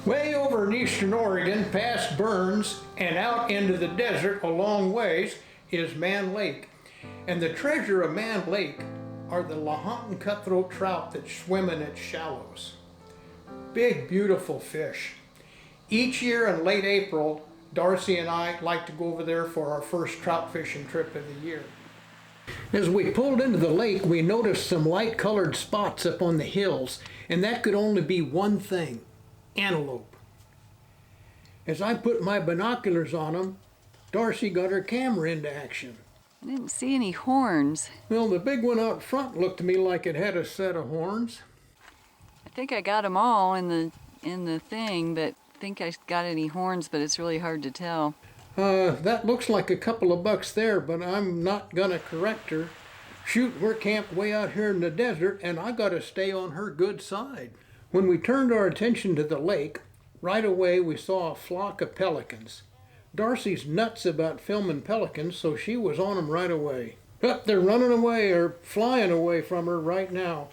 Way over in eastern Oregon, past Burns and out into the desert a long ways, is Man Lake. And the treasure of Man Lake are the Lahontan cutthroat trout that swim in its shallows. Big, beautiful fish. Each year in late April, Darcy and I like to go over there for our first trout fishing trip of the year. As we pulled into the lake, we noticed some light-colored spots up on the hills, and that could only be one thing: antelope. As I put my binoculars on them, Darcy got her camera into action. I didn't see any horns. Well, the big one out front looked to me like it had a set of horns. I think I got them all in the thing, but I think I got any horns, but it's really hard to tell. That looks like a couple of bucks there, but I'm not gonna correct her. Shoot, we're camped way out here in the desert, and I gotta stay on her good side. When we turned our attention to the lake, right away we saw a flock of pelicans. Darcy's nuts about filming pelicans, so she was on them right away. Up, they're running away or flying away from her right now.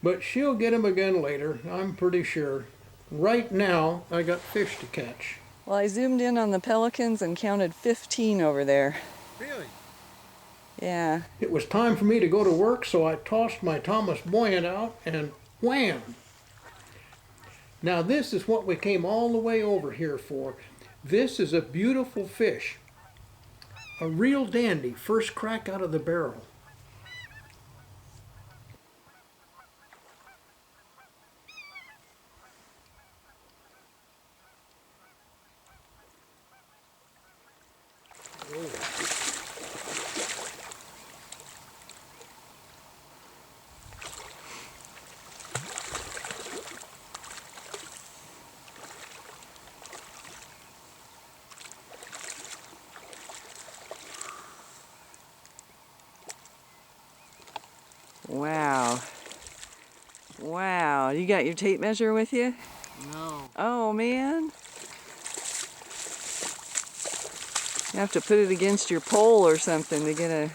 But she'll get them again later, I'm pretty sure. Right now, I got fish to catch. Well, I zoomed in on the pelicans and counted 15 over there. Really? Yeah. It was time for me to go to work, so I tossed my Thomas Buoyant out and wham! Now this is what we came all the way over here for. This is a beautiful fish. A real dandy, first crack out of the barrel. Wow. Wow. You got your tape measure with you? No. Oh, man. You have to put it against your pole or something to get a...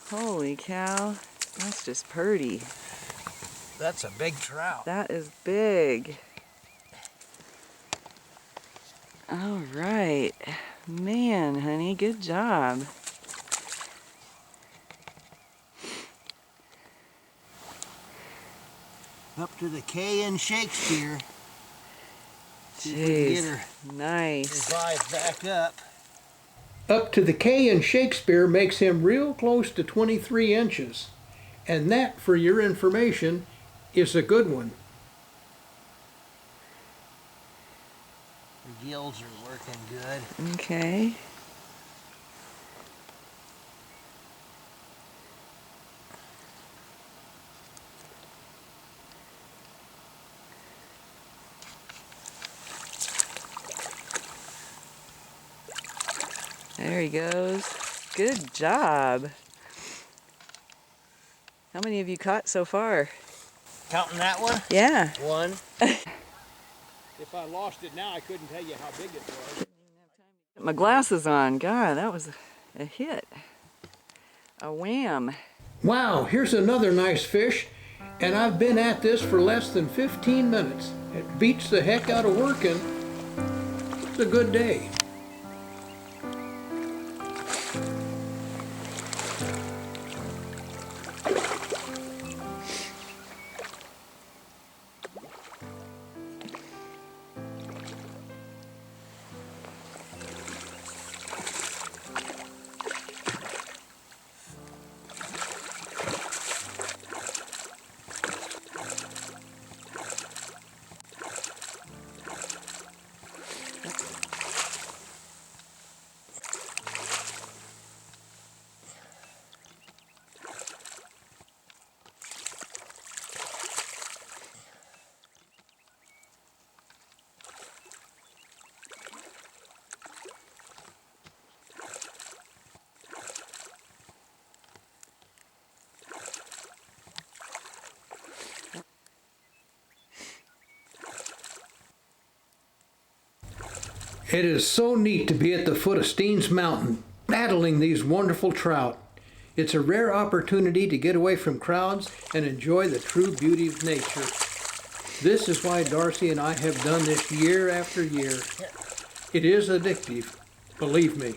Holy cow. That's just purty. That's a big trout. That is big. All right. Man, honey, good job. Up to the K in Shakespeare. See if we can get Jeez, her nice. revived back up. Up to the K in Shakespeare makes him real close to 23 inches. And that, for your information, is a good one. The gills are working good. Okay. There he goes. Good job. How many have you caught so far? Counting that one? Yeah. One. If I lost it now, I couldn't tell you how big it was. Put my glasses on. God, that was a hit. A wham. Wow, here's another nice fish. And I've been at this for less than 15 minutes. It beats the heck out of working. It's a good day. It is so neat to be at the foot of Steens Mountain, battling these wonderful trout. It's a rare opportunity to get away from crowds and enjoy the true beauty of nature. This is why Darcy and I have done this year after year. It is addictive, believe me.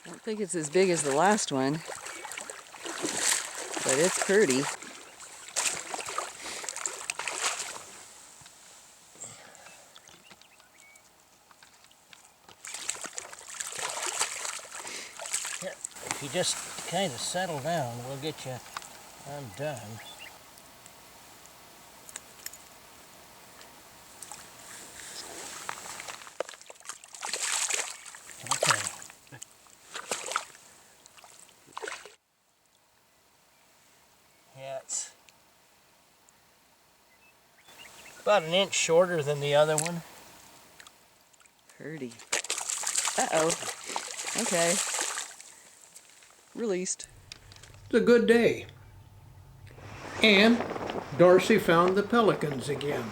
I don't think it's as big as the last one, but it's pretty. If you just kind of settle down, we'll get you undone. Okay. Yeah, it's about an inch shorter than the other one. Pretty. Uh-oh. Okay. Released. It's a good day. And Darcy found the pelicans again.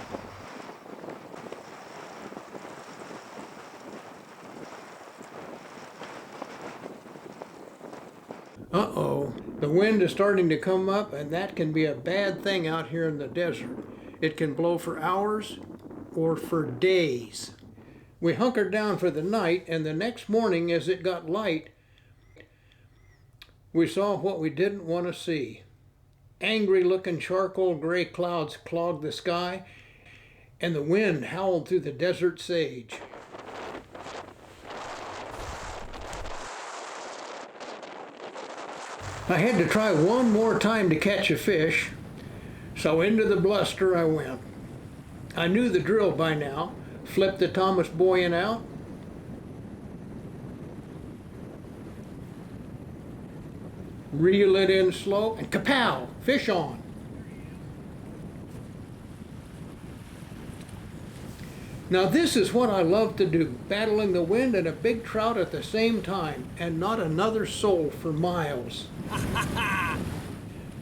Uh-oh, the wind is starting to come up, and that can be a bad thing out here in the desert. It can blow for hours or for days. We hunkered down for the night, and the next morning as it got light, we saw what we didn't want to see. Angry-looking charcoal gray clouds clogged the sky, and the wind howled through the desert sage. I had to try one more time to catch a fish, so into the bluster I went. I knew the drill by now. Flip the Thomas buoyant out, reel it in slow, and kapow! Fish on. Now this is what I love to do, battling the wind and a big trout at the same time, and not another soul for miles.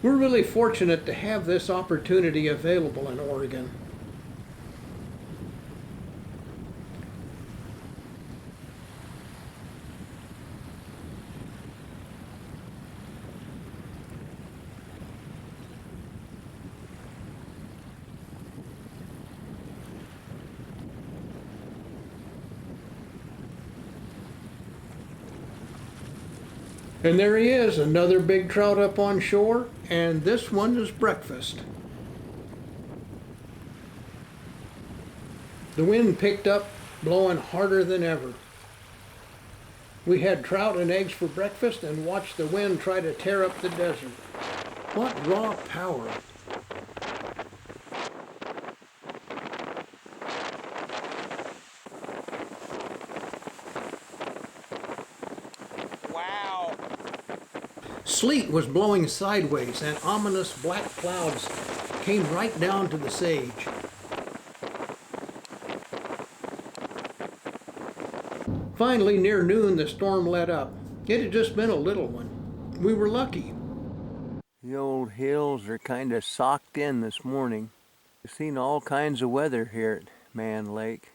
We're really fortunate to have this opportunity available in Oregon. And there he is, another big trout up on shore, and this one is breakfast. The wind picked up, blowing harder than ever. We had trout and eggs for breakfast and watched the wind try to tear up the desert. What raw power! Sleet was blowing sideways, and ominous black clouds came right down to the sage. Finally, near noon, the storm let up. It had just been a little one. We were lucky. The old hills are kind of socked in this morning. We've seen all kinds of weather here at Man Lake.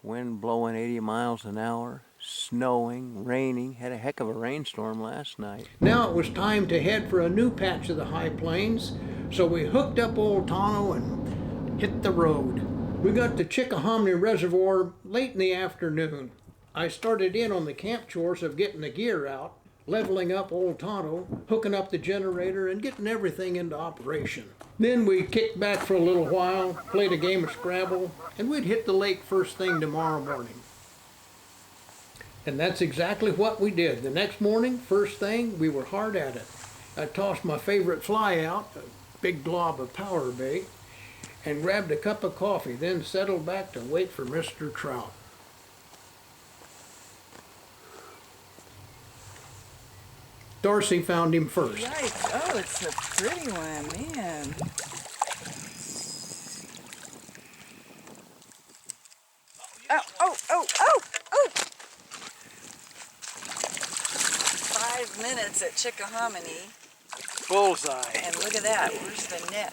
Wind blowing 80 miles an hour. Snowing, raining, had a heck of a rainstorm last night. Now it was time to head for a new patch of the high plains, so we hooked up old Tonto and hit the road. We got to Chickahominy Reservoir late in the afternoon. I started in on the camp chores of getting the gear out, leveling up old Tonto, hooking up the generator, and getting everything into operation. Then we kicked back for a little while, played a game of Scrabble, and we'd hit the lake first thing tomorrow morning. And that's exactly what we did. The next morning, first thing, we were hard at it. I tossed my favorite fly out, a big glob of power bait, and grabbed a cup of coffee, then settled back to wait for Mr. Trout. Darcy found him first. Right. Oh, it's a pretty one, man. Oh! 5 minutes at Chickahominy. Bullseye. And look at that. Where's the net?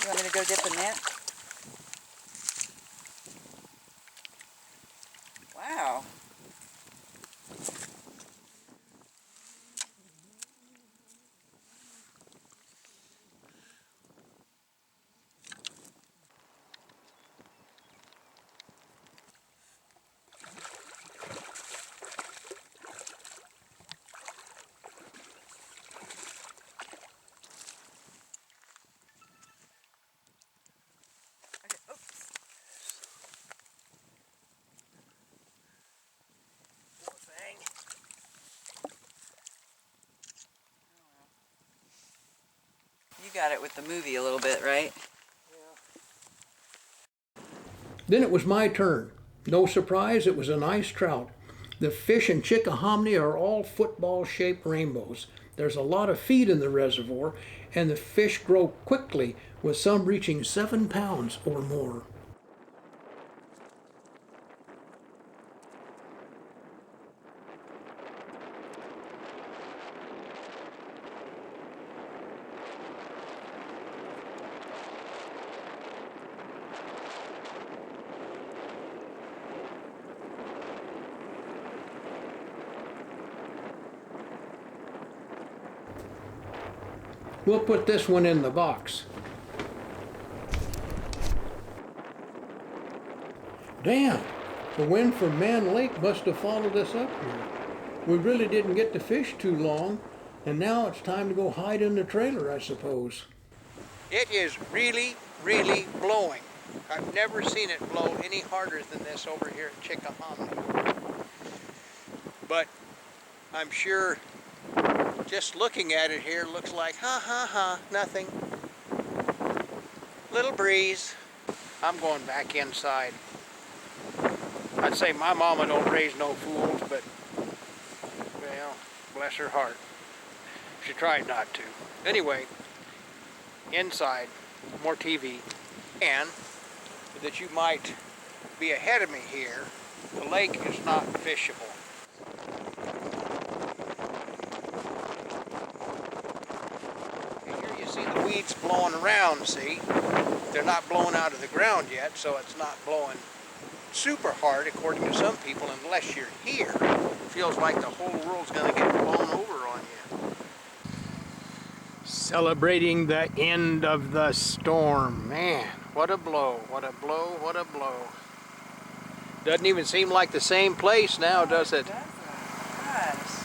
You want me to go get the net? Wow. Okay, oops. Poor thing. You got it with the movie a little bit, right? Then it was my turn. No surprise, it was a nice trout. The fish in Chickahominy are all football-shaped rainbows. There's a lot of feed in the reservoir, and the fish grow quickly, with some reaching 7 pounds or more. We'll put this one in the box. Damn, the wind from Man Lake must have followed us up here. We really didn't get to fish too long, and now it's time to go hide in the trailer, I suppose. It is really, really blowing. I've never seen it blow any harder than this over here at Chickahominy. But I'm sure just looking at it here looks like, nothing. Little breeze. I'm going back inside. I'd say my mama don't raise no fools, but, well, bless her heart. She tried not to. Anyway, inside, more TV, and that you might be ahead of me here, the lake is not fishable. See the weeds blowing around, see? They're not blowing out of the ground yet, so it's not blowing super hard, according to some people, unless you're here. It feels like the whole world's going to get blown over on you. Celebrating the end of the storm. Man, what a blow, what a blow, what a blow. Doesn't even seem like the same place now, does it? Gosh.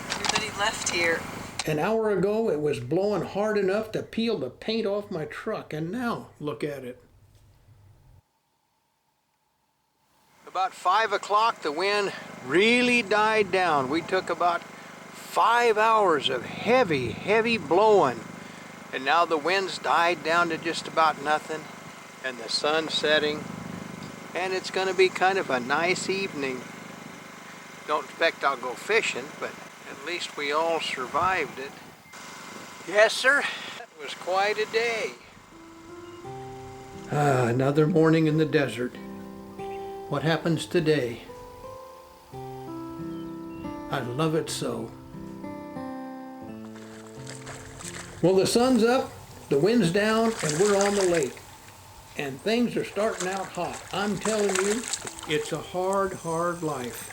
Everybody left here. An hour ago, it was blowing hard enough to peel the paint off my truck, and now, look at it. About 5 o'clock, the wind really died down. We took about 5 hours of heavy, heavy blowing, and now the wind's died down to just about nothing, and the sun's setting, and it's going to be kind of a nice evening. Don't expect I'll go fishing, but at least we all survived it. Yes, sir. That was quite a day. Another morning in the desert. What happens today? I love it so. Well, the sun's up, the wind's down, and we're on the lake. And things are starting out hot. I'm telling you, it's a hard, hard life.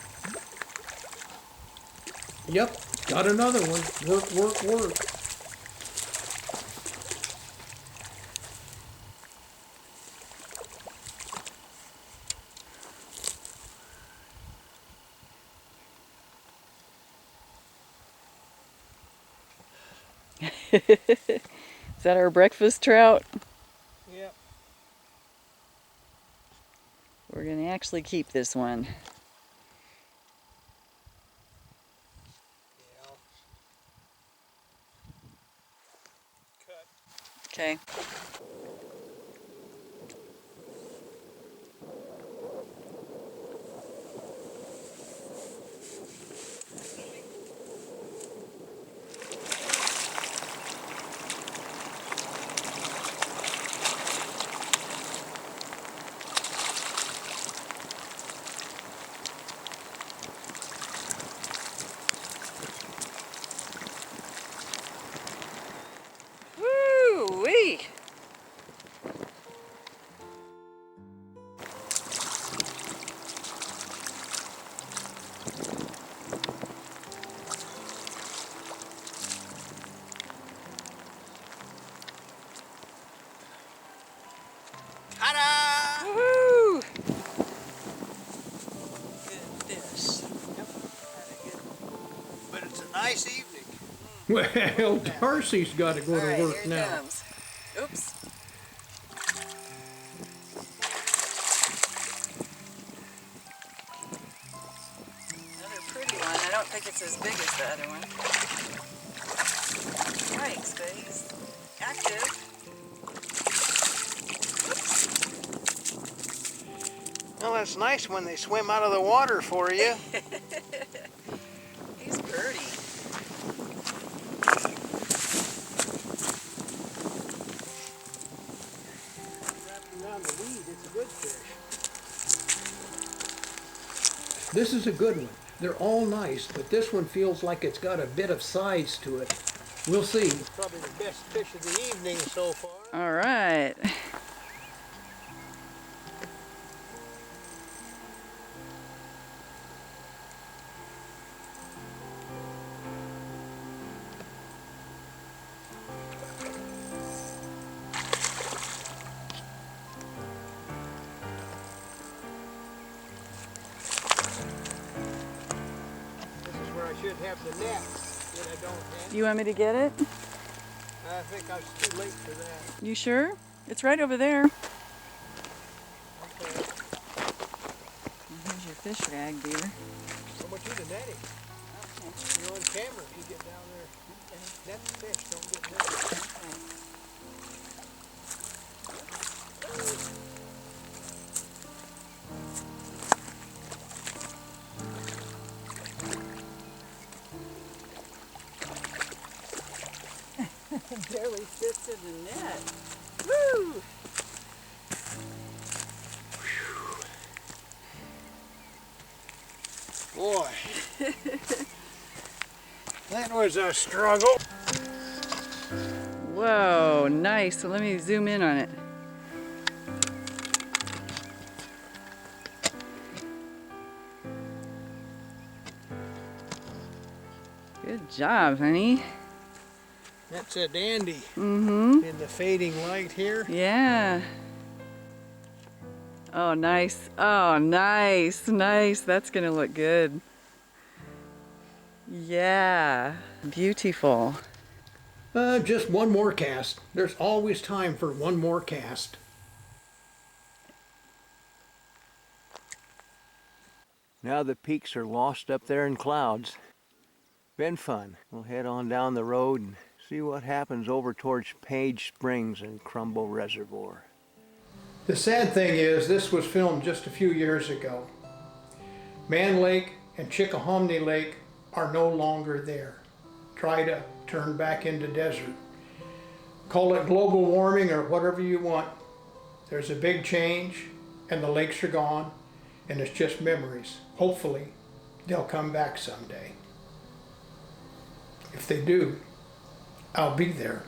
Yep, got another one. Work, work, work. Is that our breakfast trout? Yep. We're going to actually keep this one. Okay. Woo-wee! nice evening. Well, Darcy's got to go All right, to work here it now. comes. Oops. Another pretty one. I don't think it's as big as the other one. Yikes, but he's active. Well, that's nice when they swim out of the water for you. He's pretty. Around the weed, it's a good fish. This is a good one. They're all nice, but this one feels like it's got a bit of size to it. We'll see. Probably the best fish of the evening so far. All right. This is where I should have the net that I don't have. You want me to get it? I think I was too late for that. You sure? It's right over there. Okay. Here's your fish rag, dear. How much you the netting? You're on camera. If you get down there, net the fish. Don't get netted. Barely fits in the net. Woo! Boy, that was a struggle. Whoa, nice. So let me zoom in on it. Good job, honey. That's a dandy Mm-hmm. in the fading light here. Yeah. Oh, nice. Oh, nice. Nice. That's going to look good. Yeah. Beautiful. Just one more cast. There's always time for one more cast. Now the peaks are lost up there in clouds. Been fun. We'll head on down the road and see what happens over towards Page Springs and Crumble Reservoir. The sad thing is, this was filmed just a few years ago. Man Lake and Chickahominy Lake are no longer there. Try to turn back into desert. Call it global warming or whatever you want. There's a big change and the lakes are gone and it's just memories. Hopefully they'll come back someday. If they do, I'll be there.